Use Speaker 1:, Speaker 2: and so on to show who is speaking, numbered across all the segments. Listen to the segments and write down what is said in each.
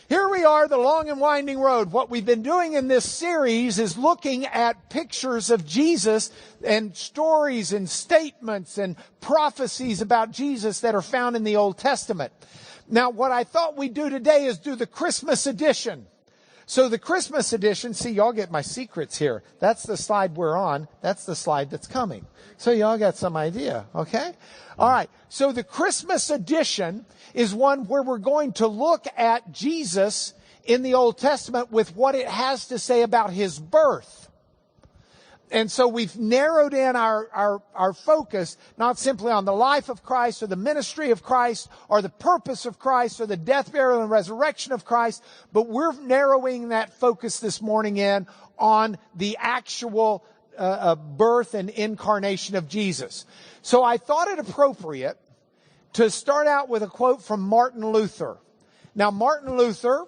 Speaker 1: Here we are, the long and winding road. What we've been doing in this series is looking at pictures of Jesus and stories and statements and prophecies about Jesus that are found in the Old Testament. Now, what I thought we'd do today is do the Christmas edition. So the Christmas edition, see, y'all get my secrets here. That's the slide we're on. That's the slide that's coming. So y'all got some idea, okay? All right. So the Christmas edition is one where we're going to look at Jesus in the Old Testament with what it has to say about his birth. And so we've narrowed in our focus not simply on the life of Christ or the ministry of Christ or the purpose of Christ or the death, burial, and resurrection of Christ, but we're narrowing that focus this morning in on the actual birth and incarnation of Jesus. So I thought it appropriate to start out with a quote from Martin Luther. Now, Martin Luther,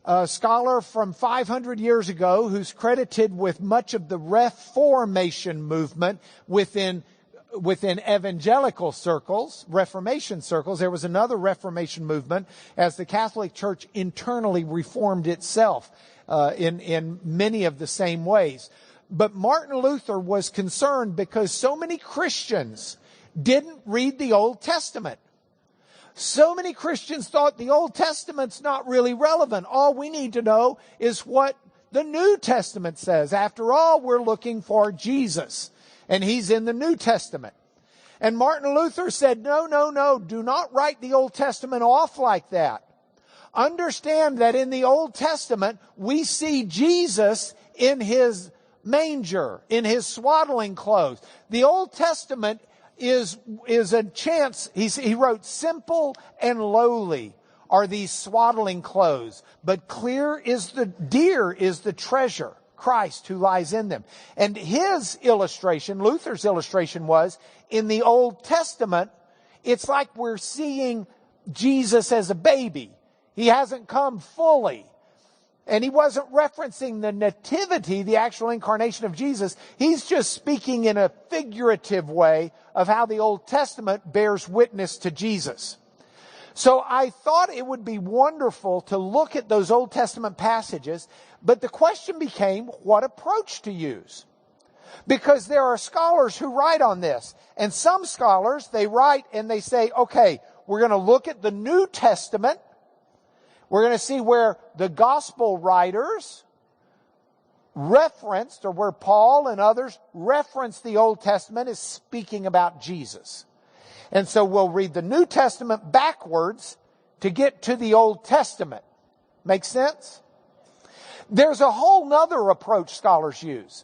Speaker 1: a scholar from 500 years ago who's credited with much of the Reformation movement within evangelical circles, Reformation circles. There was another Reformation movement as the Catholic Church internally reformed itself in many of the same ways. But Martin Luther was concerned because so many Christians didn't read the Old Testament. So many Christians thought the Old Testament's not really relevant. All we need to know is what the New Testament says. After all, we're looking for Jesus, and he's in the New Testament. And Martin Luther said, no, do not write the Old Testament off like that. Understand that in the Old Testament, we see Jesus in his manger, in his swaddling clothes. The Old Testament is a chance. He wrote, simple and lowly are these swaddling clothes, but dear is the treasure, Christ who lies in them. And his illustration, Luther's illustration was, in the Old Testament, it's like we're seeing Jesus as a baby. He hasn't come fully. And he wasn't referencing the nativity, the actual incarnation of Jesus. He's just speaking in a figurative way of how the Old Testament bears witness to Jesus. So I thought it would be wonderful to look at those Old Testament passages, but the question became what approach to use. Because there are scholars who write on this. And some scholars, they write and they say, okay, we're going to look at the New Testament. We're going to see where the gospel writers referenced, or where Paul and others referenced the Old Testament as speaking about Jesus. And so we'll read the New Testament backwards to get to the Old Testament. Make sense? There's a whole nother approach scholars use.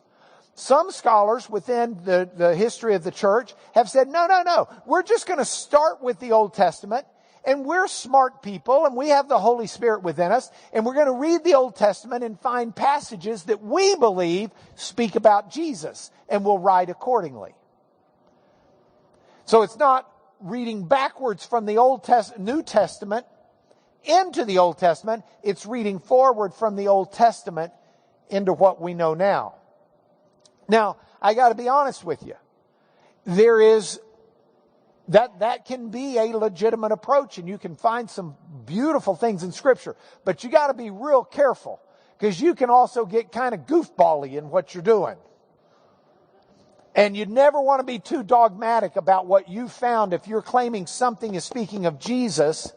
Speaker 1: Some scholars within the history of the church have said, no, we're just going to start with the Old Testament. And we're smart people, and we have the Holy Spirit within us, and we're going to read the Old Testament and find passages that we believe speak about Jesus, and we'll write accordingly. So it's not reading backwards from the New Testament into the Old Testament. It's reading forward from the Old Testament into what we know now. Now, I got to be honest with you. There is That can be a legitimate approach, and you can find some beautiful things in Scripture. But you got to be real careful, because you can also get kind of goofball-y in what you're doing. And you never want to be too dogmatic about what you found if you're claiming something is speaking of Jesus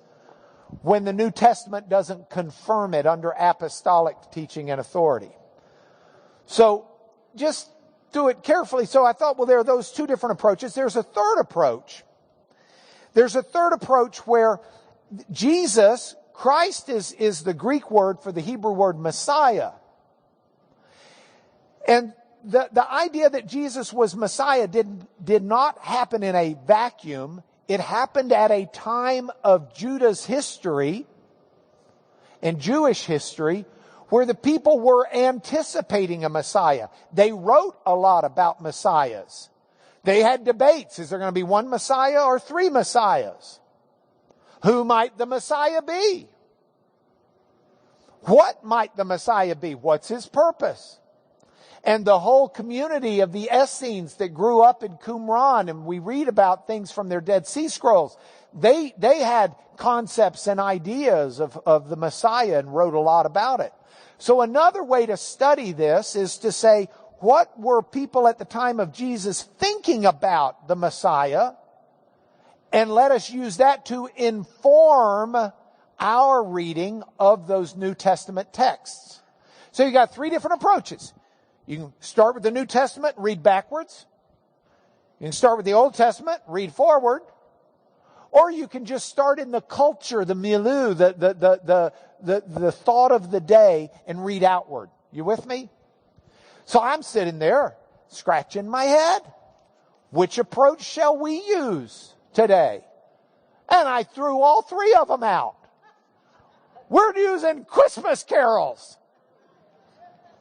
Speaker 1: when the New Testament doesn't confirm it under apostolic teaching and authority. So just do it carefully. So I thought, well, there are those two different approaches. There's a third approach. There's a third approach where Jesus, Christ is the Greek word for the Hebrew word Messiah. And the idea that Jesus was Messiah did not happen in a vacuum. It happened at a time of Judah's history and Jewish history where the people were anticipating a Messiah. They wrote a lot about Messiahs. They had debates. Is there going to be one Messiah or three Messiahs? Who might the Messiah be? What might the Messiah be? What's his purpose? And the whole community of the Essenes that grew up in Qumran, and we read about things from their Dead Sea Scrolls, they had concepts and ideas of the Messiah and wrote a lot about it. So another way to study this is to say, what were people at the time of Jesus thinking about the Messiah? And let us use that to inform our reading of those New Testament texts. So you got three different approaches. You can start with the New Testament, read backwards. You can start with the Old Testament, read forward. Or you can just start in the culture, the milieu, the thought of the day, and read outward. You with me? So I'm sitting there, scratching my head. Which approach shall we use today? And I threw all three of them out. We're using Christmas carols.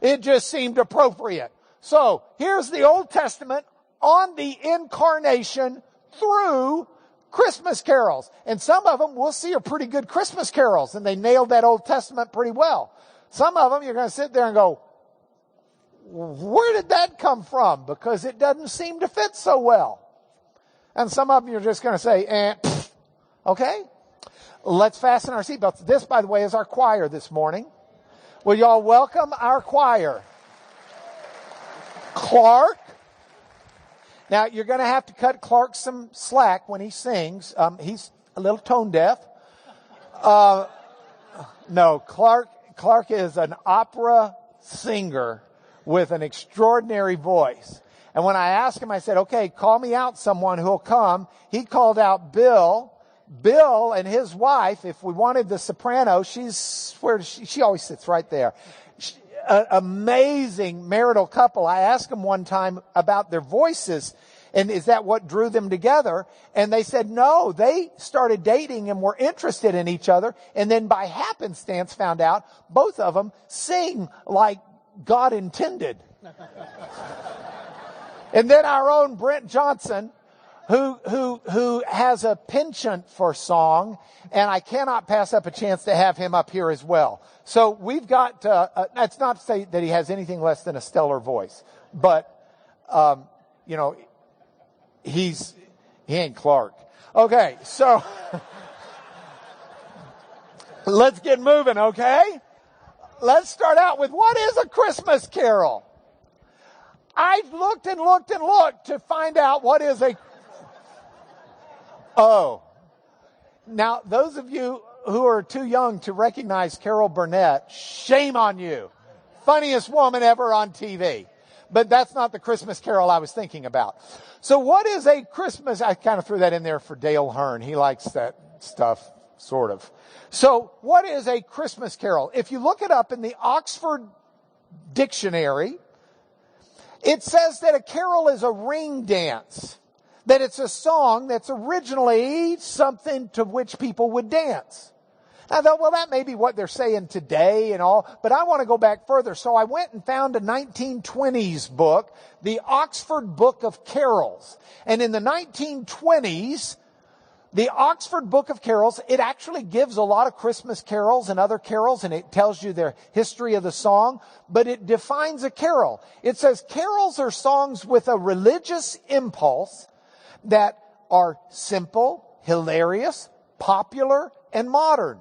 Speaker 1: It just seemed appropriate. So here's the Old Testament on the incarnation through Christmas carols. And some of them we'll see are pretty good Christmas carols, and they nailed that Old Testament pretty well. Some of them you're going to sit there and go, where did that come from? Because it doesn't seem to fit so well. And some of them you're just going to say, okay? Let's fasten our seatbelts. This, by the way, is our choir this morning. Will y'all welcome our choir? Clark. Now, you're going to have to cut Clark some slack when he sings. He's a little tone deaf. No, Clark is an opera singer with an extraordinary voice. And when I asked him, I said, okay, call me out someone who'll come. He called out Bill. Bill and his wife, if we wanted the soprano, she always sits right there. Amazing marital couple. I asked them one time about their voices, and is that what drew them together? And they said, no, they started dating and were interested in each other, and then by happenstance found out both of them sing like God intended. And then our own Brent Johnson, who has a penchant for song, and I cannot pass up a chance to have him up here as well. So we've got, that's not to say that he has anything less than a stellar voice, but, he ain't Clark. Okay, so let's get moving, okay? Let's start out with, what is a Christmas carol? I've looked and looked and looked to find out what is a... Oh. Now, those of you who are too young to recognize Carol Burnett, shame on you. Funniest woman ever on TV. But that's not the Christmas carol I was thinking about. So what is a Christmas... I kind of threw that in there for Dale Hearn. He likes that stuff, sort of. So what is a Christmas carol? If you look it up in the Oxford Dictionary, it says that a carol is a ring dance. That it's a song that's originally something to which people would dance. I thought, well, that may be what they're saying today and all, but I want to go back further. So I went and found a 1920s book, the Oxford Book of Carols. And in the 1920s, the Oxford Book of Carols, it actually gives a lot of Christmas carols and other carols, and it tells you their history of the song, but it defines a carol. It says carols are songs with a religious impulse that are simple, hilarious, popular, and modern.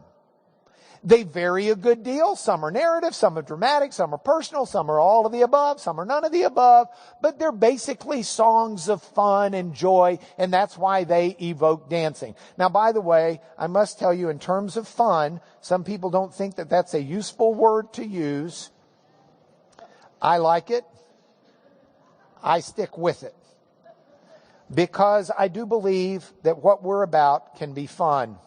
Speaker 1: They vary a good deal. Some are narrative, some are dramatic, some are personal, some are all of the above, some are none of the above, but they're basically songs of fun and joy, and that's why they evoke dancing. Now, by the way, I must tell you, in terms of fun, some people don't think that that's a useful word to use. I like it. I stick with it. Because I do believe that what we're about can be fun.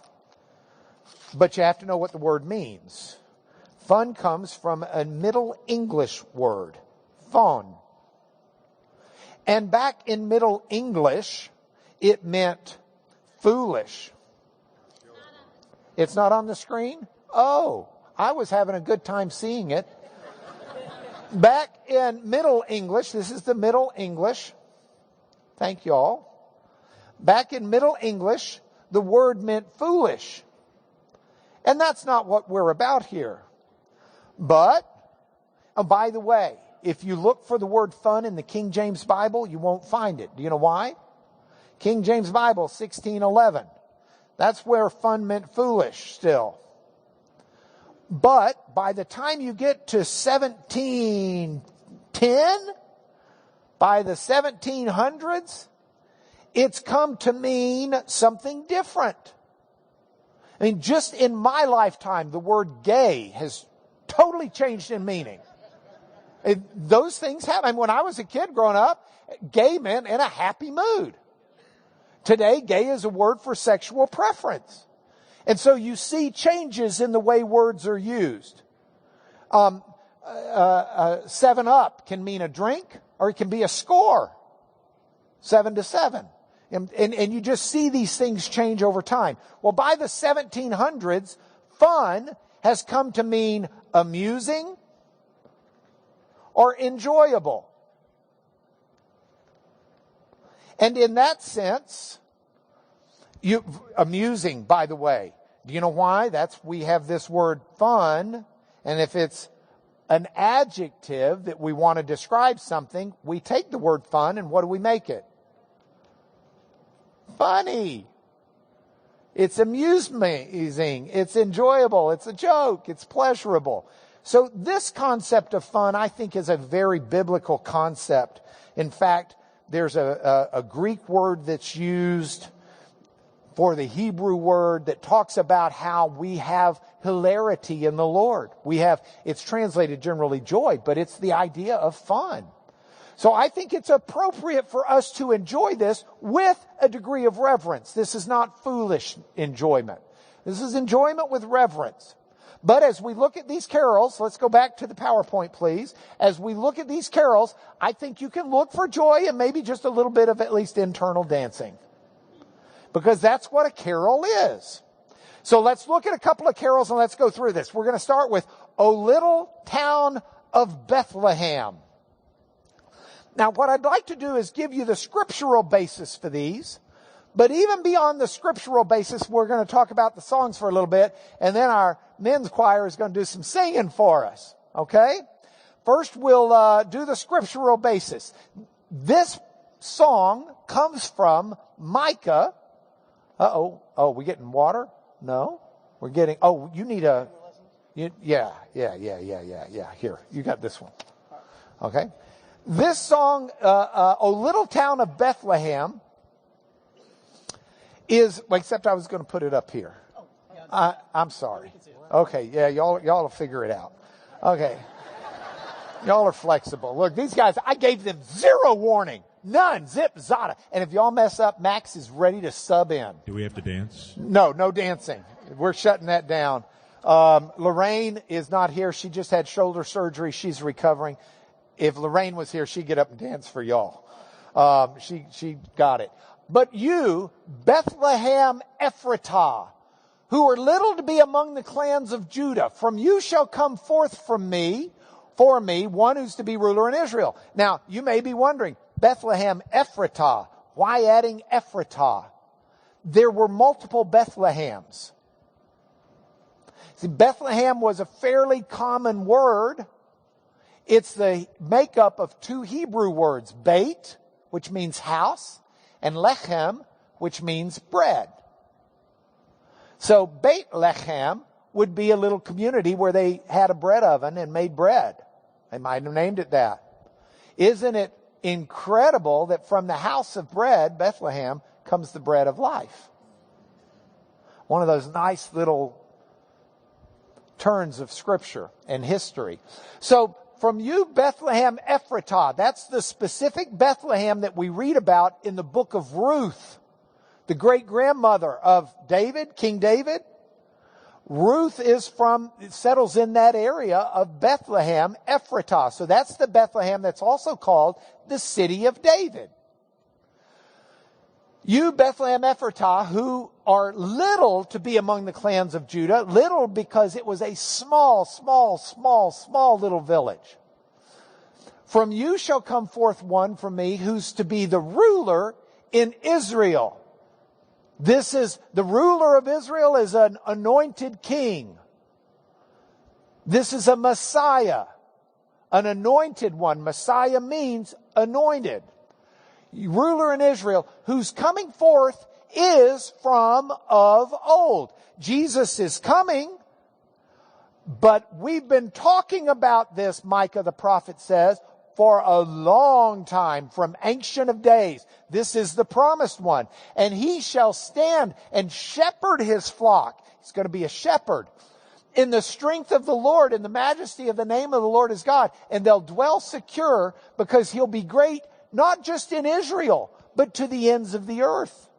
Speaker 1: But you have to know what the word means. Fun comes from a Middle English word, fun. And back in Middle English, it meant foolish. It's not on the screen? Oh, I was having a good time seeing it. Back in Middle English, this is the Middle English. Thank you all. Back in Middle English, the word meant foolish. And that's not what we're about here. But, oh, by the way, if you look for the word fun in the King James Bible, you won't find it. Do you know why? King James Bible, 1611. That's where fun meant foolish still. But by the time you get to 1710, by the 1700s, it's come to mean something different. I mean, just in my lifetime, the word gay has totally changed in meaning. Those things happen. I mean, when I was a kid growing up, gay meant in a happy mood. Today, gay is a word for sexual preference. And so you see changes in the way words are used. 7-Up can mean a drink, or it can be a score. 7-7. And you just see these things change over time. Well, by the 1700s, fun has come to mean amusing or enjoyable. And in that sense, amusing, by the way. Do you know why? We have this word fun, and if it's an adjective that we want to describe something, we take the word fun, and what do we make it? Funny. It's amusing. It's enjoyable. It's a joke. It's pleasurable. So this concept of fun, I think, is a very biblical concept. In fact, there's a Greek word that's used for the Hebrew word that talks about how we have hilarity in the Lord. It's translated generally joy, but it's the idea of fun. So I think it's appropriate for us to enjoy this with a degree of reverence. This is not foolish enjoyment. This is enjoyment with reverence. But as we look at these carols, let's go back to the PowerPoint, please. As we look at these carols, I think you can look for joy and maybe just a little bit of at least internal dancing. Because that's what a carol is. So let's look at a couple of carols and let's go through this. We're going to start with O Little Town of Bethlehem. Now, what I'd like to do is give you the scriptural basis for these. But even beyond the scriptural basis, we're going to talk about the songs for a little bit. And then our men's choir is going to do some singing for us. Okay? First, we'll do the scriptural basis. This song comes from Micah. Uh-oh. Oh, we getting water? No. We're getting... Oh, you need a... Yeah. Here, you got this one. Okay? This song, O Little Town of Bethlehem, is... Except I was going to put it up here. I'm sorry. Okay, yeah, y'all will figure it out. Okay. Y'all are flexible. Look, these guys, I gave them zero warning. None. Zip, zada. And if y'all mess up, Max is ready to sub in.
Speaker 2: Do we have to dance?
Speaker 1: No dancing. We're shutting that down. Lorraine is not here. She just had shoulder surgery. She's recovering. If Lorraine was here, she'd get up and dance for y'all. She got it. But you, Bethlehem Ephratah, who are little to be among the clans of Judah, from you shall come forth for me, one who's to be ruler in Israel. Now, you may be wondering, Bethlehem Ephratah, why adding Ephratah? There were multiple Bethlehems. See, Bethlehem was a fairly common word. It's the makeup of two Hebrew words, Beit, which means house, and Lechem, which means bread. So Beit Lechem would be a little community where they had a bread oven and made bread. They might have named it that. Isn't it incredible that from the house of bread, Bethlehem, comes the bread of life? One of those nice little turns of scripture and history. So from you, Bethlehem Ephratah, that's the specific Bethlehem that we read about in the book of Ruth, the great-grandmother of David, King David. Ruth settles in that area of Bethlehem Ephratah. So that's the Bethlehem that's also called the city of David. You, Bethlehem Ephratah, who are little to be among the clans of Judah, little because it was a small little village. From you shall come forth one from me who's to be the ruler in Israel. The ruler of Israel is an anointed king. This is a Messiah An anointed one. Messiah means anointed. Ruler in Israel, whose coming forth is from of old. Jesus is coming, but we've been talking about this, Micah the prophet says, for a long time, from ancient of days. This is the promised one. And he shall stand and shepherd his flock. He's going to be a shepherd. In the strength of the Lord, in the majesty of the name of the Lord his God. And they'll dwell secure because he'll be great, not just in Israel, but to the ends of the earth.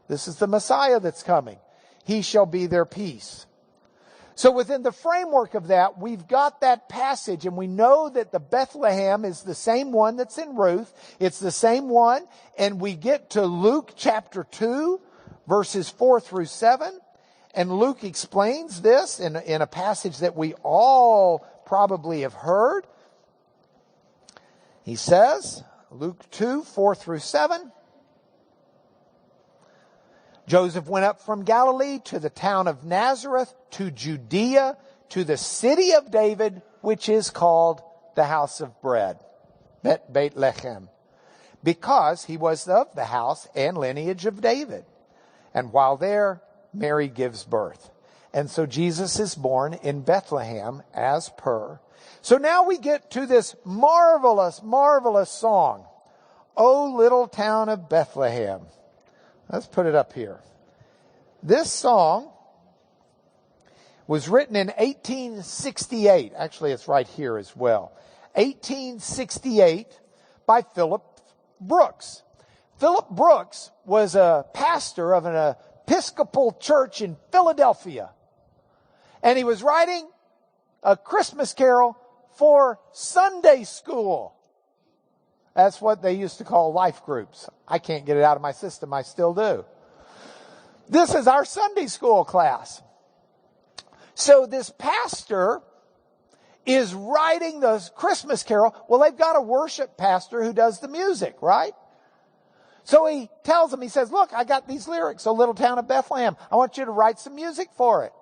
Speaker 1: This is the Messiah that's coming. He shall be their peace. So within the framework of that, we've got that passage, and we know that the Bethlehem is the same one that's in Ruth. It's the same one, and we get to Luke chapter 2, verses 4 through 7. And Luke explains this in a passage that we all probably have heard. He says, Luke 2, 4 through 7. Joseph went up from Galilee to the town of Nazareth, to Judea, to the city of David, which is called the house of bread, Bethlehem, because he was of the house and lineage of David. And while there, Mary gives birth. And so Jesus is born in Bethlehem as per. So now we get to this marvelous, marvelous song. O little town of Bethlehem. Let's put it up here. This song was written in 1868. Actually, it's right here as well. 1868 by Philip Brooks. Philip Brooks was a pastor of an Episcopal church in Philadelphia. And he was writing a Christmas carol for Sunday school. That's what they used to call life groups. I can't get it out of my system. I still do. This is our Sunday school class. So this pastor is writing the Christmas carol. Well, they've got a worship pastor who does the music, right? So he tells them, he says, look, I got these lyrics, O little town of Bethlehem. I want you to write some music for it.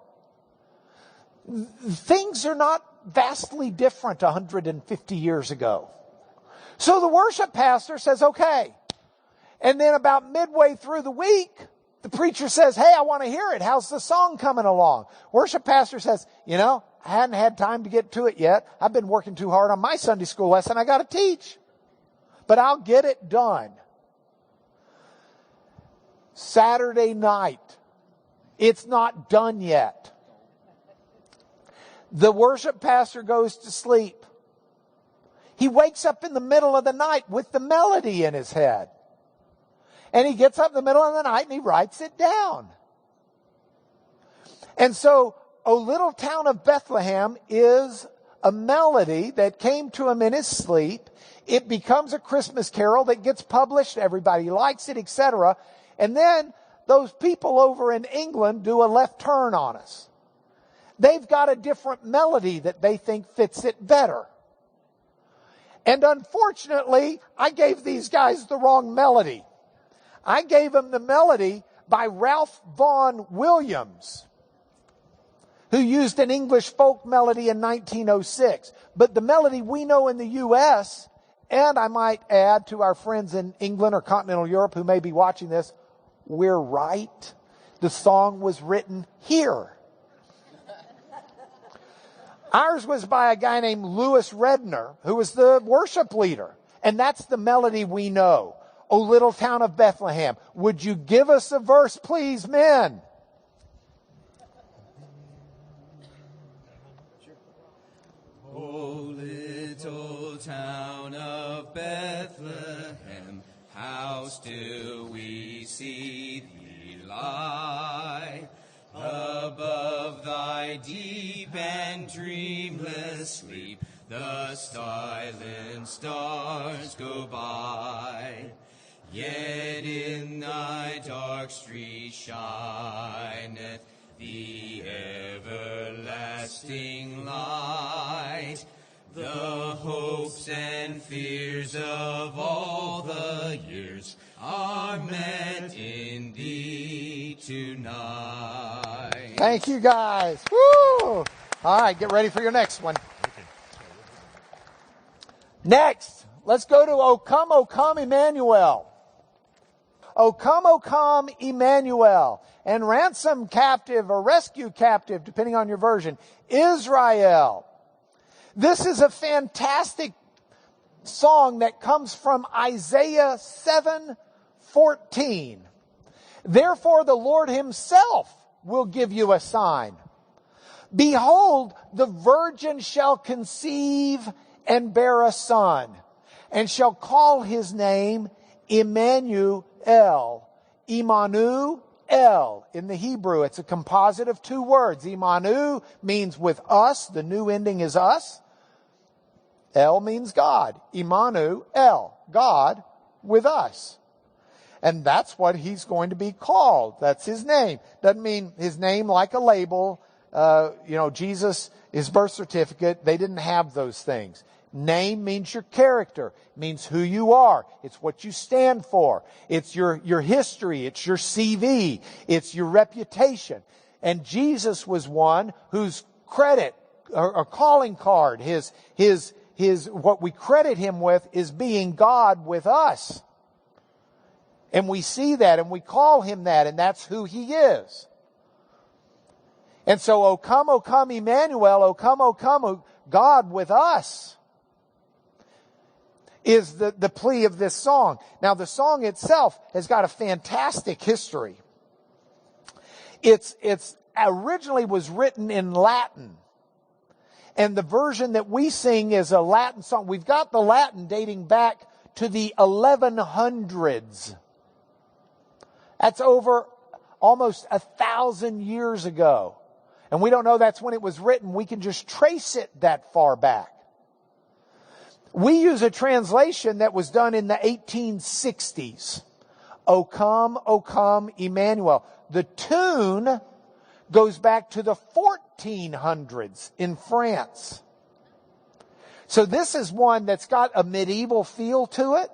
Speaker 1: Things are not vastly different 150 years ago. So the worship pastor says, okay. And then about midway through the week, the preacher says, hey, I want to hear it. How's the song coming along? Worship pastor says, you know, I hadn't had time to get to it yet. I've been working too hard on my Sunday school lesson I got to teach. But I'll get it done. Saturday night. It's not done yet. The worship pastor goes to sleep. He wakes up in the middle of the night with the melody in his head. And he gets up in the middle of the night and he writes it down. And so, O little town of Bethlehem is a melody that came to him in his sleep. It becomes a Christmas carol that gets published. Everybody likes it, etc. And then those people over in England do a left turn on us. They've got a different melody that they think fits it better. And unfortunately, I gave these guys the wrong melody. I gave them the melody by Ralph Vaughan Williams, who used an English folk melody in 1906. But the melody we know in the U.S., and I might add to our friends in England or continental Europe who may be watching this, we're right. The song was written here. Ours was by a guy named Louis Redner, who was the worship leader. And that's the melody we know. O little town of Bethlehem. Would you give us a verse, please, men?
Speaker 2: O little town of Bethlehem, how still we see thee lie. Above thy deep and dreamless sleep, the silent stars go by. Yet in thy dark street shineth the everlasting light. The hopes and fears of all the years are met in thee tonight.
Speaker 1: Thank you, guys. Woo! All right, get ready for your next one. Next, let's go to O come, Emmanuel. O come, Emmanuel. And ransom captive or rescue captive, depending on your version, Israel. This is a fantastic song that comes from Isaiah 7:14. Therefore the Lord himself will give you a sign. Behold, the virgin shall conceive and bear a son, and shall call his name Emmanuel. Immanuel. In the Hebrew, it's a composite of two words. Immanuel means with us. The new ending is us. El means God. Immanuel, God with us. And that's what he's going to be called. That's his name. Doesn't mean his name like a label. Jesus, his birth certificate, they didn't have those things. Name means your character, means who you are. It's what you stand for. It's your history. It's your CV. It's your reputation. And Jesus was one whose credit or calling card, his what we credit him with is being God with us. And we see that and we call him that, and that's who he is. And so, O come, Emmanuel, O come, God with us, is the plea of this song. Now, the song itself has got a fantastic history. It's originally was written in Latin. And the version that we sing is a Latin song. We've got the Latin dating back to the 1100s. That's over almost 1,000 years ago. And we don't know that's when it was written. We can just trace it that far back. We use a translation that was done in the 1860s. O come, Emmanuel. The tune goes back to the 1400s in France. So this is one that's got a medieval feel to it.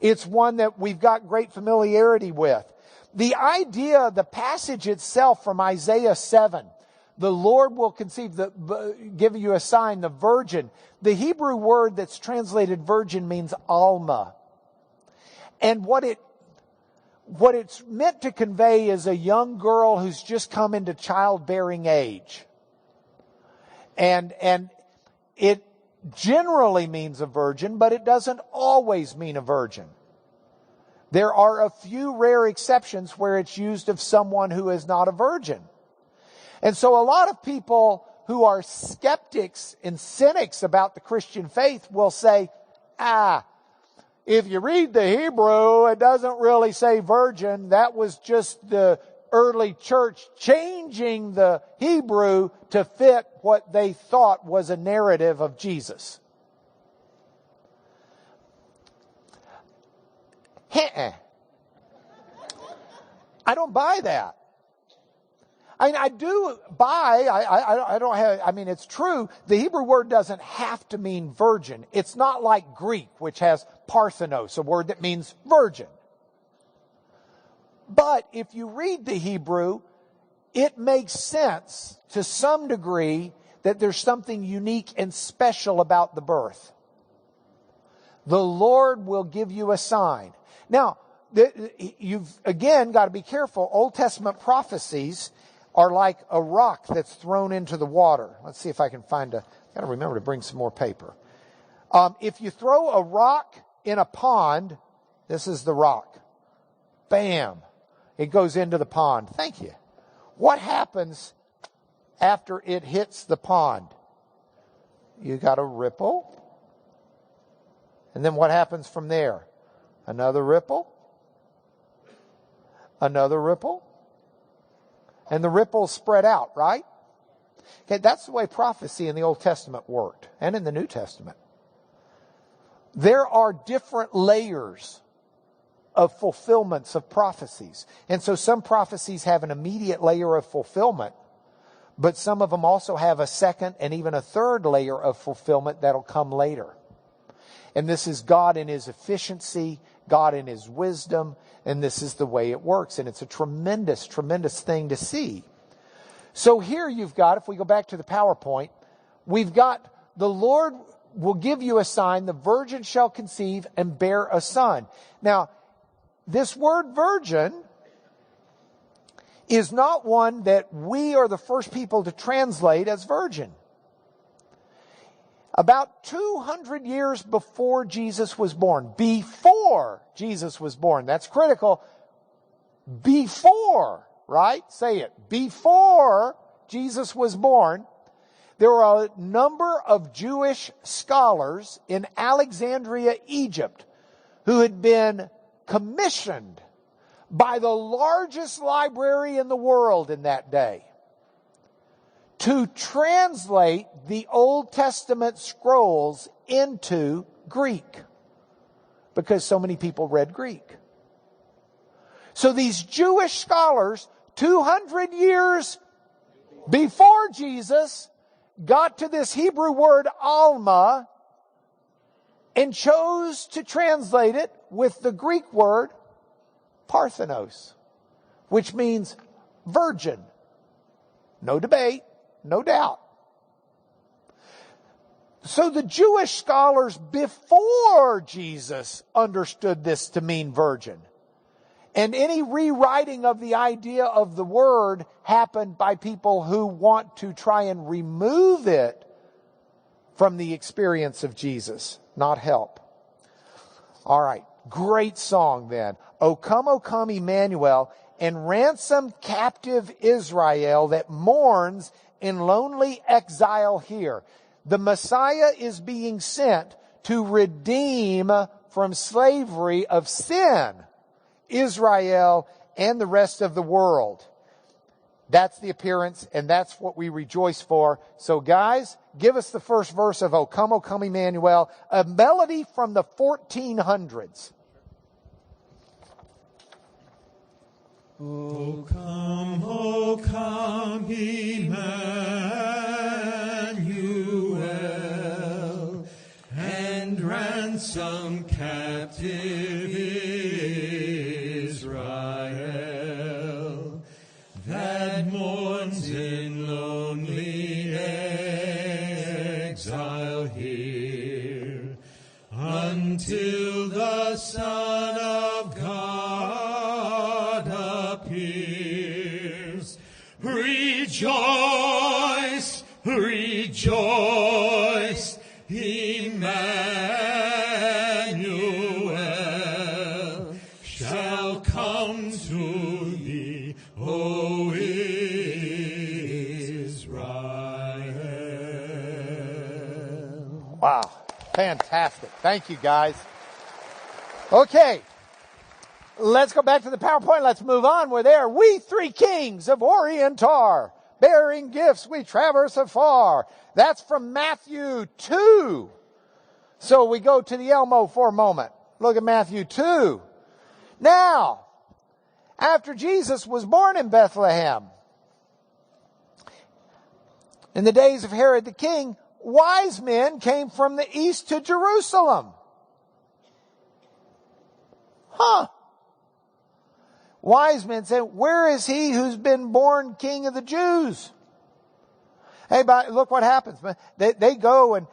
Speaker 1: It's one that we've got great familiarity with. The idea, the passage itself from Isaiah 7, the Lord will conceive, give you a sign, the virgin. The Hebrew word that's translated virgin means alma. And what it's meant to convey is a young girl who's just come into childbearing age. And it generally means a virgin, but it doesn't always mean a virgin. There are a few rare exceptions where it's used of someone who is not a virgin. And so a lot of people who are skeptics and cynics about the Christian faith will say, if you read the Hebrew, it doesn't really say virgin. That was just the early church changing the Hebrew to fit what they thought was a narrative of Jesus. I don't buy that. I do buy, I don't have, it's true, the Hebrew word doesn't have to mean virgin. It's not like Greek, which has parthenos, a word that means virgin. But if you read the Hebrew, it makes sense to some degree that there's something unique and special about the birth. The Lord will give you a sign. Now, you've again got to be careful. Old Testament prophecies are like a rock that's thrown into the water. Let's see if I can find I've got to remember to bring some more paper. If you throw a rock in a pond, this is the rock. Bam. It goes into the pond. Thank you. What happens after it hits the pond? You got a ripple. And then what happens from there? Another ripple. Another ripple. And the ripples spread out, right? Okay, that's the way prophecy in the Old Testament worked, and in the New Testament. There are different layers of fulfillments of prophecies. And so some prophecies have an immediate layer of fulfillment, but some of them also have a second and even a third layer of fulfillment that'll come later. And this is God in His efficiency, God in His wisdom, and this is the way it works. And it's a tremendous, tremendous thing to see. So here you've got, if we go back to the PowerPoint, we've got the Lord will give you a sign. The virgin shall conceive and bear a son. Now, this word virgin is not one that we are the first people to translate as virgin. About 200 years before Jesus was born, that's critical, before, right? Say it. Before Jesus was born, there were a number of Jewish scholars in Alexandria, Egypt, who had been commissioned by the largest library in the world in that day to translate the Old Testament scrolls into Greek, because so many people read Greek. So these Jewish scholars, 200 years before Jesus, got to this Hebrew word alma and chose to translate it with the Greek word parthenos, which means virgin. No debate, no doubt. So the Jewish scholars before Jesus understood this to mean virgin. And any rewriting of the idea of the word happened by people who want to try and remove it from the experience of Jesus, not help. All right, great song then. O come, Emmanuel, and ransom captive Israel that mourns in lonely exile here. The Messiah is being sent to redeem from slavery of sin Israel and the rest of the world. That's the appearance, and that's what we rejoice for. So guys, give us the first verse of O come, Emmanuel, a melody from the 1400s.
Speaker 2: O come, Emmanuel, and ransom captive Israel, that mourns in lonely exile here, until the Son of God appears. Rejoice, rejoice, Emmanuel shall come to thee, O Israel.
Speaker 1: Wow, fantastic. Thank you, guys. Okay, let's go back to the PowerPoint. Let's move on. We're there. We three kings of Orient are, bearing gifts we traverse afar. That's from Matthew 2. So we go to the Elmo for a moment. Look at Matthew 2. Now, after Jesus was born in Bethlehem, in the days of Herod the king, wise men came from the east to Jerusalem. Wise men said, where is he who's been born king of the Jews? Hey, but look what happens. They go and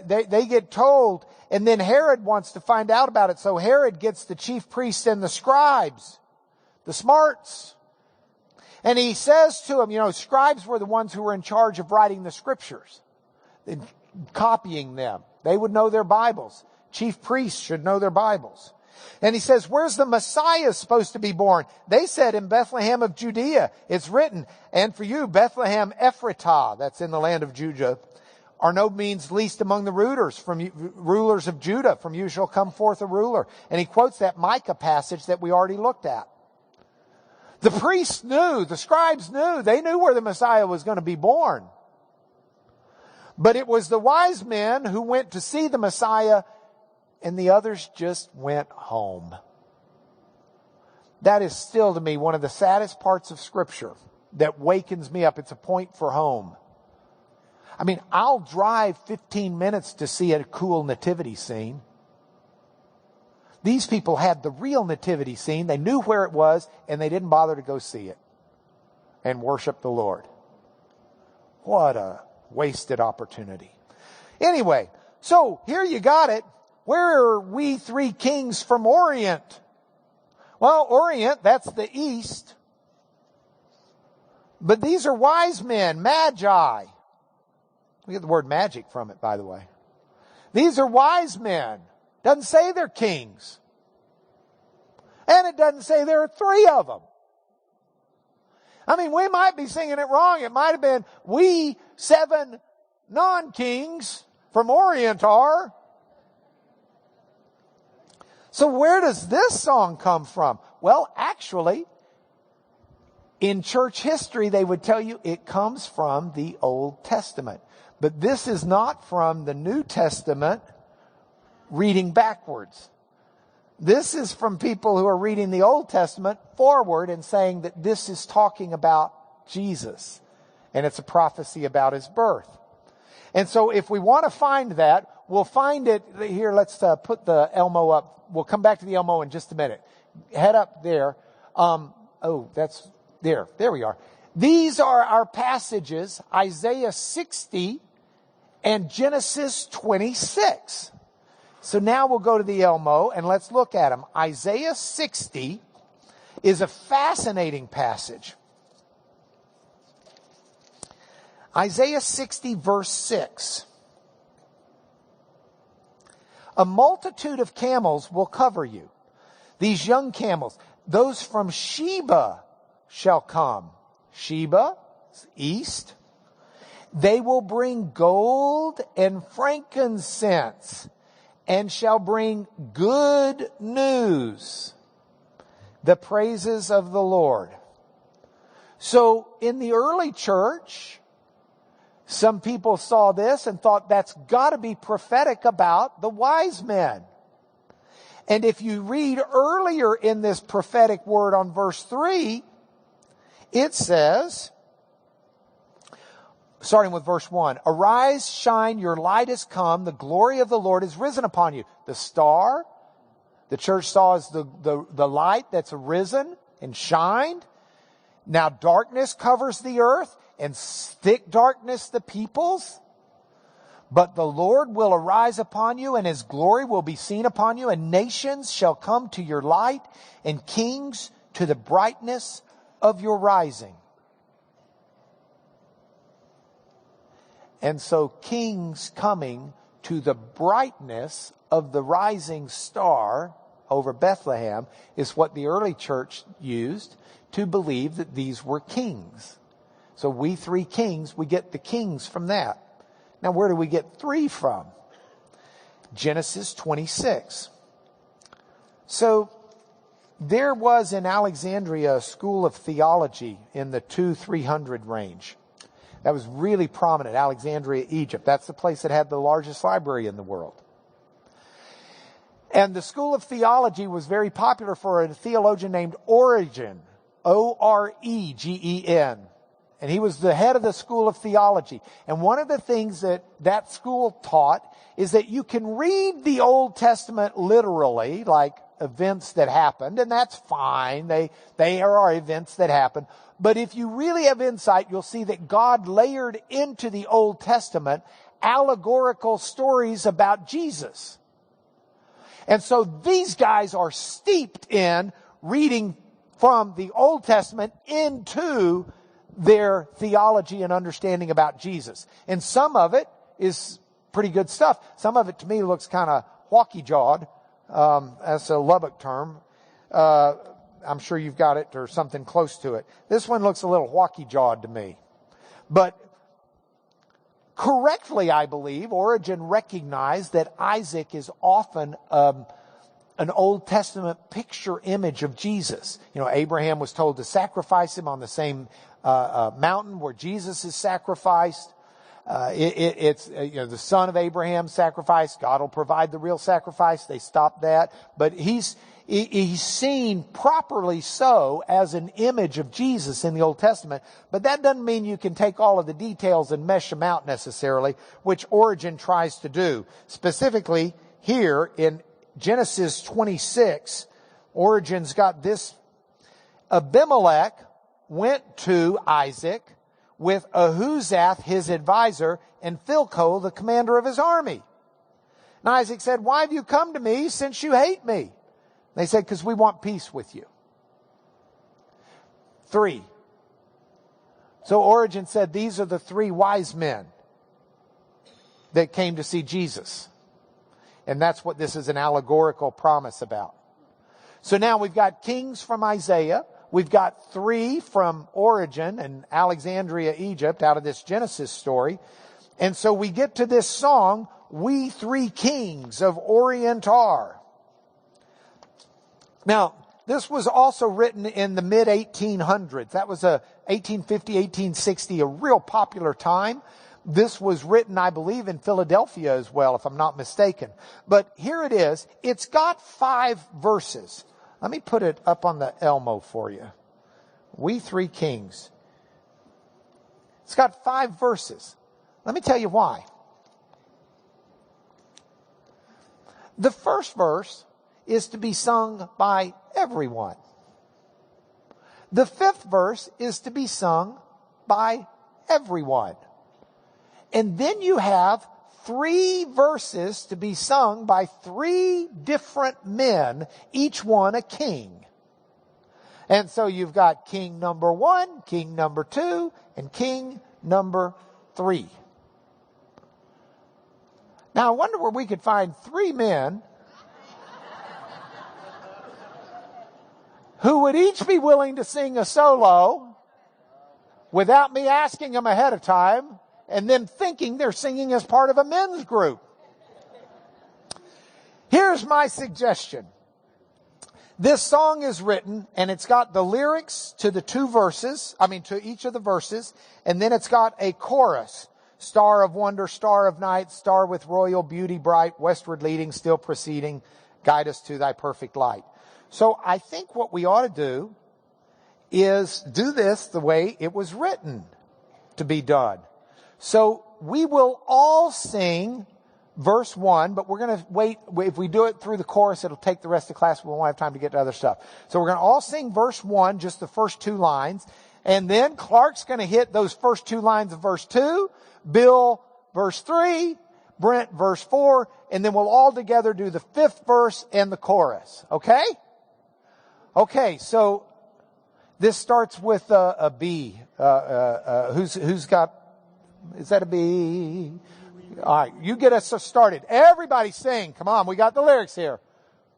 Speaker 1: they get told, and then Herod wants to find out about it. So Herod gets the chief priests and the scribes, the smarts. And he says to them, scribes were the ones who were in charge of writing the scriptures, and copying them. They would know their Bibles. Chief priests should know their Bibles. And he says, where's the Messiah supposed to be born? They said, in Bethlehem of Judea. It's written, and for you, Bethlehem Ephratah, that's in the land of Judah, are no means least among the rulers of Judah. From you shall come forth a ruler. And he quotes that Micah passage that we already looked at. The priests knew, the scribes knew, they knew where the Messiah was going to be born. But it was the wise men who went to see the Messiah, and the others just went home. That is still to me one of the saddest parts of Scripture that wakens me up. It's a point for home. I mean, I'll drive 15 minutes to see a cool nativity scene. These people had the real nativity scene. They knew where it was, and they didn't bother to go see it and worship the Lord. What a wasted opportunity. Anyway, So here you got it. Where are we three kings from Orient? Well, Orient, that's the east. But these are wise men, magi. We get the word magic from it, by the way. These are wise men. Doesn't say they're kings. And it doesn't say there are three of them. I mean, we might be singing it wrong. It might have been, we 7 non-kings from Orient are. So where does this song come from? Well, actually, in church history, they would tell you it comes from the Old Testament. But this is not from the New Testament reading backwards. This is from people who are reading the Old Testament forward and saying that this is talking about Jesus. And it's a prophecy about his birth. And so if we want to find that, we'll find it here. Let's put the Elmo up. We'll come back to the Elmo in just a minute. Head up there. That's there. There we are. These are our passages, Isaiah 60 and Genesis 26. So now we'll go to the Elmo and let's look at them. Isaiah 60 is a fascinating passage. Isaiah 60 verse 6. A multitude of camels will cover you. These young camels, those from Sheba shall come. Sheba, east. They will bring gold and frankincense and shall bring good news, the praises of the Lord. So in the early church, some people saw this and thought that's got to be prophetic about the wise men. And if you read earlier in this prophetic word on verse 3, it says, starting with verse 1, arise, shine, your light has come, the glory of the Lord is risen upon you. The star, the church saw as the light that's arisen and shined. Now darkness covers the earth, and thick darkness the peoples. But the Lord will arise upon you, and his glory will be seen upon you, and nations shall come to your light, and kings to the brightness of your rising. And so kings coming to the brightness of the rising star over Bethlehem is what the early church used to believe that these were kings. So we three kings, we get the kings from that. Now where do we get 3 from? Genesis 26. So there was in Alexandria a school of theology in the 200-300 range. That was really prominent, Alexandria, Egypt. That's the place that had the largest library in the world. And the school of theology was very popular for a theologian named Origen, O-R-E-G-E-N. And he was the head of the school of theology. And one of the things that school taught is that you can read the Old Testament literally, like events that happened, and that's fine. They are events that happen. But if you really have insight, you'll see that God layered into the Old Testament allegorical stories about Jesus. And so these guys are steeped in reading from the Old Testament into their theology and understanding about Jesus. And some of it is pretty good stuff. Some of it to me looks kind of wonky-jawed. That's a Lubbock term. I'm sure you've got it or something close to it. This one looks a little wonky-jawed to me. But correctly, I believe, Origen recognized that Isaac is often an Old Testament picture image of Jesus. You know, Abraham was told to sacrifice him on the same mountain where Jesus is sacrificed. It's the son of Abraham sacrificed. God will provide the real sacrifice. They stopped that. But he's seen properly so as an image of Jesus in the Old Testament. But that doesn't mean you can take all of the details and mesh them out necessarily, which Origen tries to do. Specifically here in Genesis 26, Origen's got this. Abimelech went to Isaac with Ahuzath, his advisor, and Philco, the commander of his army. And Isaac said, why have you come to me since you hate me? They said, because we want peace with you. 3. So Origen said these are the 3 wise men that came to see Jesus. And that's what this is an allegorical promise about. So now we've got kings from Isaiah. We've got 3 from Origen and Alexandria, Egypt, out of this Genesis story. And so we get to this song, We 3 Kings of Orient Are. Now, this was also written in the mid-1800s. That was 1850, 1860, a real popular time. This was written, I believe, in Philadelphia as well, if I'm not mistaken. But here it is. It's got 5 verses. Let me put it up on the Elmo for you. We 3 Kings. It's got 5 verses. Let me tell you why. The first verse is to be sung by everyone. The 5th verse is to be sung by everyone. And then you have 3 verses to be sung by 3 different men, each one a king. And so you've got king number 1, king number 2, and king number 3. Now I wonder where we could find 3 men who would each be willing to sing a solo without me asking them ahead of time and then thinking they're singing as part of a men's group. Here's my suggestion. This song is written and it's got the lyrics to the 2 verses, to each of the verses, and then it's got a chorus. Star of wonder, star of night, star with royal beauty bright, westward leading, still proceeding, guide us to thy perfect light. So I think what we ought to do is do this the way it was written to be done. So we will all sing verse 1, but we're going to wait. If we do it through the chorus, it'll take the rest of the class. We won't have time to get to other stuff. So we're going to all sing verse 1, just the first 2 lines. And then Clark's going to hit those first 2 lines of verse 2, Bill verse 3, Brent verse 4, and then we'll all together do the 5th verse and the chorus. Okay? Okay, so this starts with a B. Who's got, is that a B? All right, you get us started. Everybody sing. Come on, we got the lyrics here.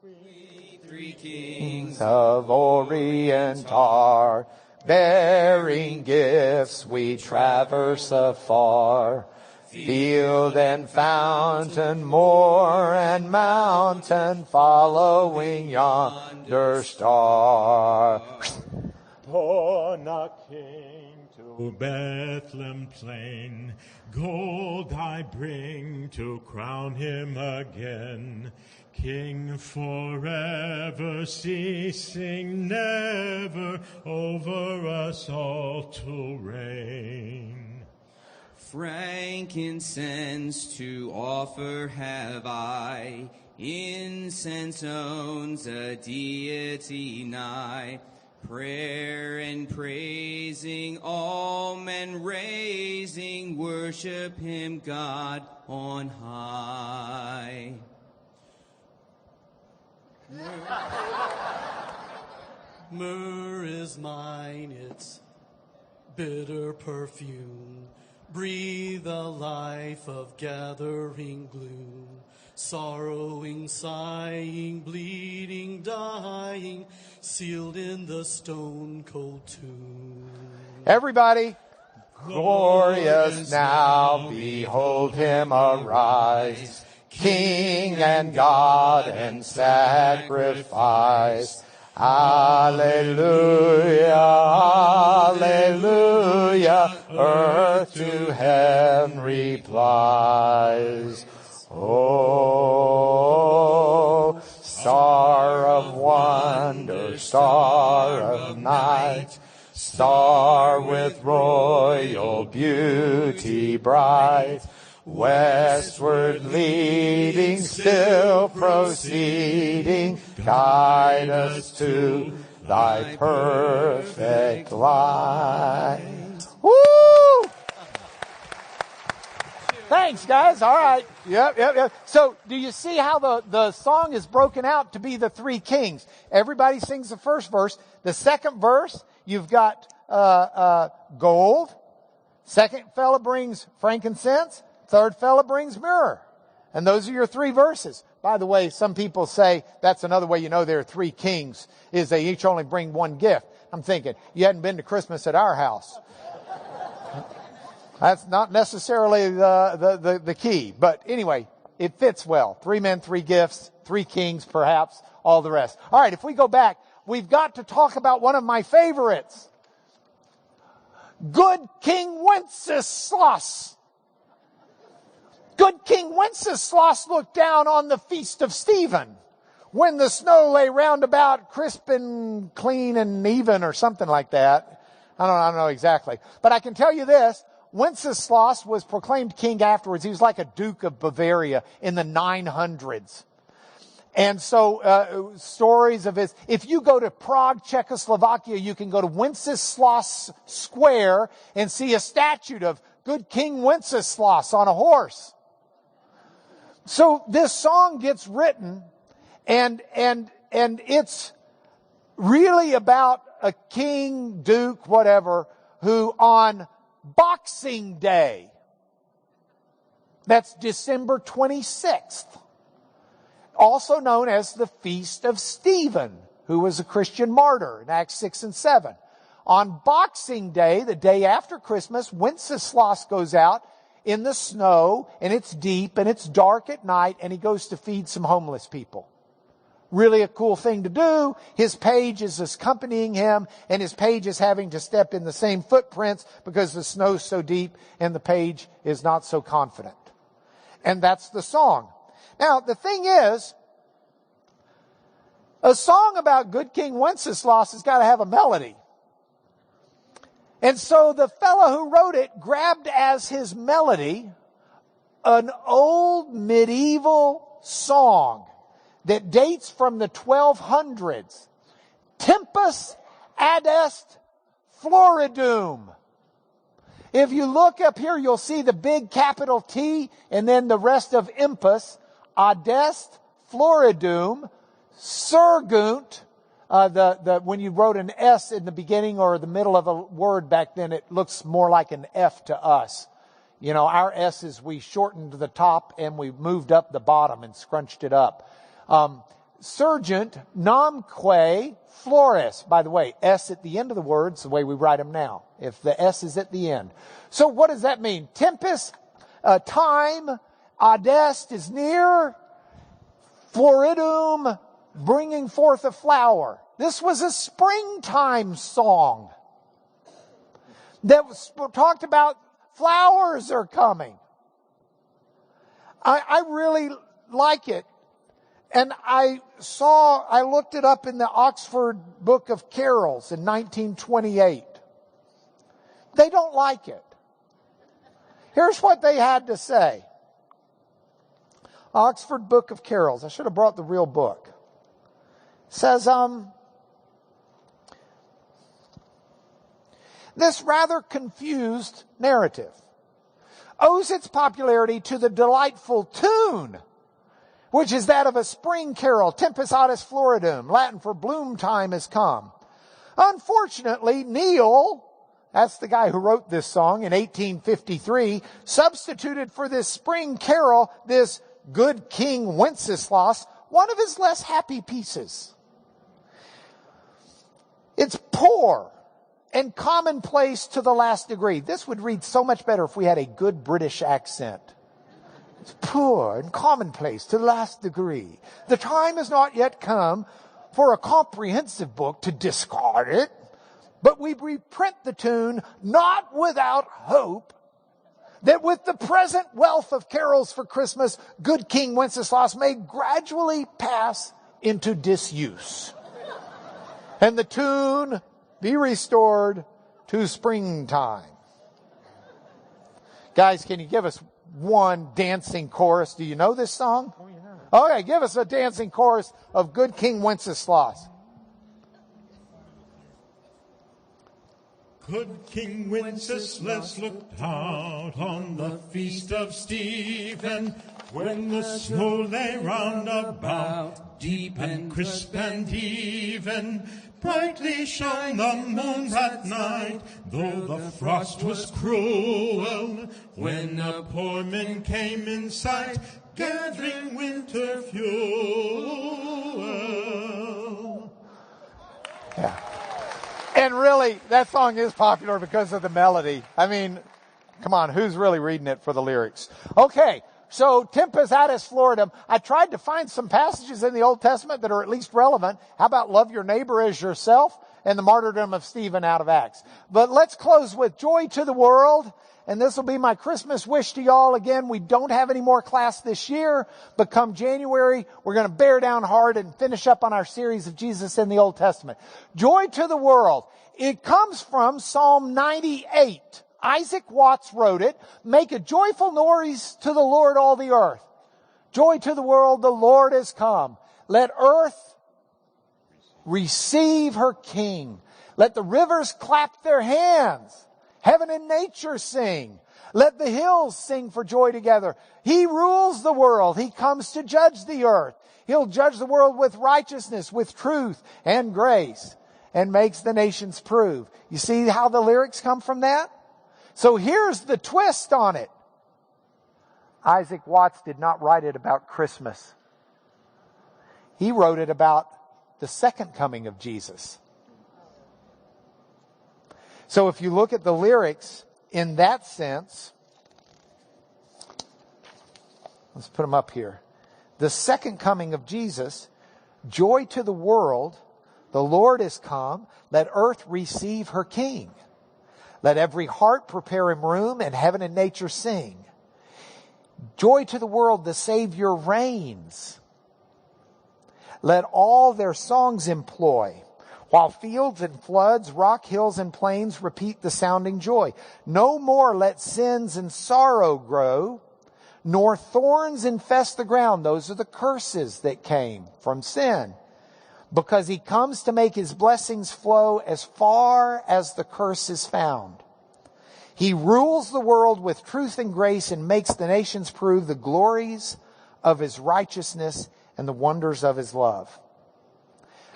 Speaker 3: We 3 kings
Speaker 1: Of Orient are, bearing gifts we traverse afar. Field and fountain, moor and mountain, following yonder star.
Speaker 2: Born a king to Bethlehem plain, gold I bring to crown him again. King forever, ceasing never, over us all to reign.
Speaker 3: Frankincense to offer have I, incense owns a deity nigh. Prayer and praising, all men raising, worship him, God on high.
Speaker 4: Myrrh is mine, its bitter perfume. Breathe the life of gathering gloom. Sorrowing, sighing, bleeding, dying, sealed in the stone-cold tomb.
Speaker 1: Everybody. Glorious now, behold him arise, King and God and sacrifice. Alleluia, alleluia, earth to heaven replies. Oh, star of wonder, star of night, star with royal beauty bright, westward leading, still proceeding, guide us to thy perfect light. Woo! Thanks, guys. All right. Yep. So do you see how the song is broken out to be the three kings? Everybody sings the first verse. The second verse, you've got gold. Second fella brings frankincense. Third fella brings myrrh. And those are your three verses. By the way, some people say that's another way you know there are three kings, is they each only bring one gift. I'm thinking, you hadn't been to Christmas at our house. That's not necessarily the key. But anyway, it fits well. 3 men, 3 gifts, 3 kings, perhaps, all the rest. All right, if we go back, we've got to talk about one of my favorites. Good King Wenceslas. Good King Wenceslas looked down on the feast of Stephen when the snow lay round about crisp and clean and even, or something like that. I don't know exactly. But I can tell you this. Wenceslas was proclaimed king afterwards. He was like a Duke of Bavaria in the 900s. And so stories of his, if you go to Prague, Czechoslovakia, you can go to Wenceslas Square and see a statue of good King Wenceslas on a horse. So this song gets written, and it's really about a king, duke, whatever, who on Boxing Day, that's December 26th, also known as the Feast of Stephen, who was a Christian martyr in Acts 6 and 7. On Boxing Day, the day after Christmas, Wenceslas goes out in the snow, and it's deep, and it's dark at night, and he goes to feed some homeless people. Really a cool thing to do. His page is accompanying him, and his page is having to step in the same footprints because the snow's so deep and the page is not so confident. And that's the song. Now, the thing is, a song about good King Wenceslas has got to have a melody. And so the fellow who wrote it grabbed as his melody an old medieval song that dates from the 1200s. Tempus adest floridum. If you look up here, you'll see the big capital T and then the rest of impus. Adest floridum surgunt. When you wrote an S in the beginning or the middle of a word back then, it looks more like an F to us. You know, our S's, we shortened the top and we moved up the bottom and scrunched it up. Surgent namque flores. By the way, S at the end of the words, the way we write them now. If the S is at the end. So what does that mean? Tempus, time, adest is near, floridum, bringing forth a flower. This was a springtime song that talked about flowers are coming. I really like it. And I looked it up in the Oxford Book of Carols in 1928. They don't like it. Here's what they had to say. Oxford Book of Carols. I should have brought the real book. Says, this rather confused narrative owes its popularity to the delightful tune, which is that of a spring carol, Tempus adest floridum, Latin for bloom time has come. Unfortunately, Neil, that's the guy who wrote this song in 1853, substituted for this spring carol, this good King Wenceslas, one of his less happy pieces. It's poor and commonplace to the last degree. This would read so much better if we had a good British accent. It's poor and commonplace to the last degree. The time has not yet come for a comprehensive book to discard it, but we reprint the tune not without hope that with the present wealth of carols for Christmas, good King Wenceslas may gradually pass into disuse, and the tune be restored to springtime. Guys, can you give us one dancing chorus? Do you know this song? Oh, yeah. Okay, give us a dancing chorus of good King Wenceslas.
Speaker 2: Good King Wenceslas looked out on the feast of Stephen, when the snow lay round about, deep and crisp and even. Brightly shone the moon that night, though the frost was cruel, when the poor men came in sight, gathering winter fuel.
Speaker 1: Yeah. And really, that song is popular because of the melody. I mean, come on, who's really reading it for the lyrics? Okay, so Tempus Addis Floridum. I tried to find some passages in the Old Testament that are at least relevant. How about love your neighbor as yourself and the martyrdom of Stephen out of Acts? But let's close with Joy to the World. And this will be my Christmas wish to y'all. Again, we don't have any more class this year, but come January, we're going to bear down hard and finish up on our series of Jesus in the Old Testament. Joy to the World. It comes from Psalm 98. Isaac Watts wrote it. Make a joyful noise to the Lord, all the earth. Joy to the world, the Lord is come. Let earth receive her King. Let the rivers clap their hands. Heaven and nature sing. Let the hills sing for joy together. He rules the world. He comes to judge the earth. He'll judge the world with righteousness, with truth and grace, and makes the nations prove. You see how the lyrics come from that? So here's the twist on it. Isaac Watts did not write it about Christmas. He wrote it about the second coming of Jesus. So if you look at the lyrics in that sense, let's put them up here. The second coming of Jesus, joy to the world, the Lord is come, let earth receive her King. Let every heart prepare him room, and heaven and nature sing. Joy to the world, the Savior reigns. Let all their songs employ. While fields and floods, rock, hills, and plains repeat the sounding joy. No more let sins and sorrow grow, nor thorns infest the ground. Those are the curses that came from sin. Because he comes to make his blessings flow as far as the curse is found. He rules the world with truth and grace and makes the nations prove the glories of his righteousness and the wonders of his love.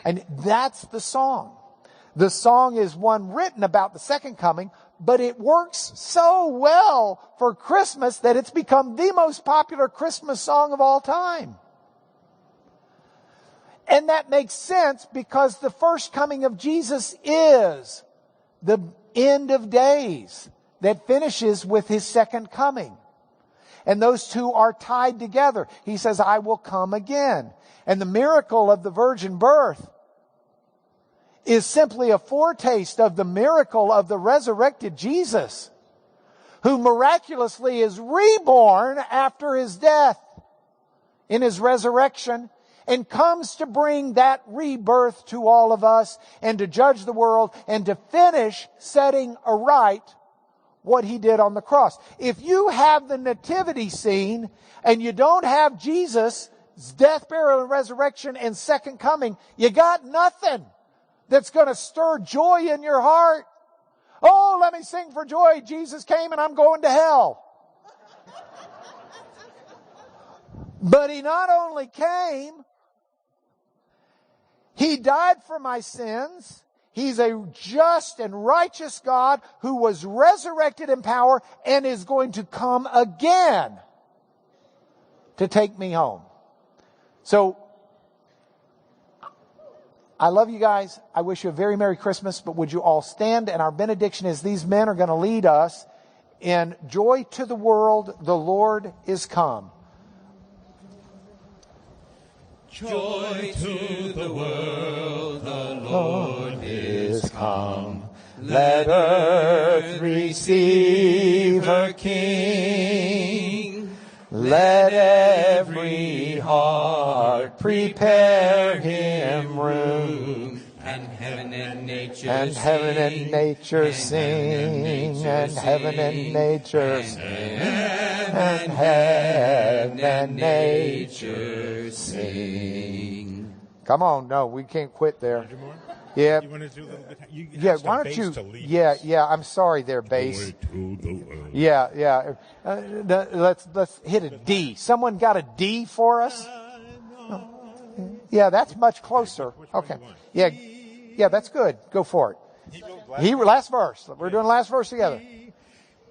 Speaker 1: And that's the song. The song is one written about the second coming, but it works so well for Christmas that it's become the most popular Christmas song of all time. And that makes sense because the first coming of Jesus is the end of days that finishes with his second coming. And those two are tied together. He says, I will come again. And the miracle of the virgin birth is simply a foretaste of the miracle of the resurrected Jesus, who miraculously is reborn after his death in his resurrection and comes to bring that rebirth to all of us and to judge the world and to finish setting aright what he did on the cross. If you have the nativity scene and you don't have Jesus' death, burial, and resurrection and second coming, you got nothing that's going to stir joy in your heart. Oh, let me sing for joy. Jesus came and I'm going to hell. But he not only came, he died for my sins. He's a just and righteous God who was resurrected in power and is going to come again to take me home. So, I love you guys. I wish you a very Merry Christmas, but would you all stand? And our benediction is these men are going to lead us in Joy to the World, the Lord is come.
Speaker 3: Joy to the world, the
Speaker 1: Lord is come. Let earth receive her King. Let every heart prepare him room.
Speaker 3: And heaven and nature
Speaker 1: And heaven and nature sing. And heaven and nature sing. And heaven and nature sing. Come on, no, we can't quit there. Yeah.
Speaker 2: You want to do a little bit? You
Speaker 1: Yeah,
Speaker 2: asked
Speaker 1: why
Speaker 2: the
Speaker 1: don't
Speaker 2: bass
Speaker 1: you?
Speaker 2: to lead
Speaker 1: Yeah,
Speaker 2: us.
Speaker 1: yeah. I'm sorry, there, bass.
Speaker 2: Joy to the world.
Speaker 1: Yeah. Let's hit a D. Someone got a D for us? Yeah, that's much closer.
Speaker 2: Which one
Speaker 1: Okay.
Speaker 2: do you want?
Speaker 1: Yeah, that's good. Go for it. Last verse. We're doing last verse together.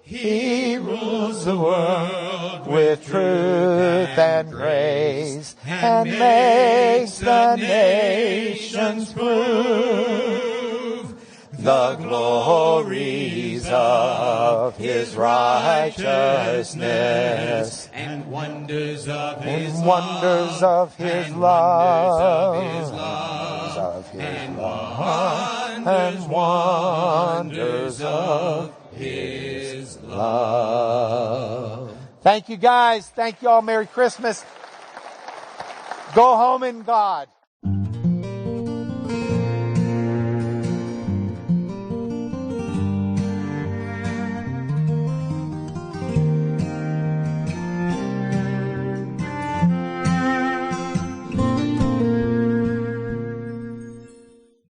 Speaker 3: He rules the world
Speaker 1: With truth and grace, and makes the nations prove the glories of his righteousness
Speaker 3: and wonders of
Speaker 1: and
Speaker 3: his
Speaker 1: wonders of his
Speaker 3: and
Speaker 1: love,
Speaker 3: wonders of his love,
Speaker 1: of his
Speaker 3: and
Speaker 1: love, and wonders of
Speaker 3: his
Speaker 1: love. Thank you, guys. Thank you all. Merry Christmas. Go home in God.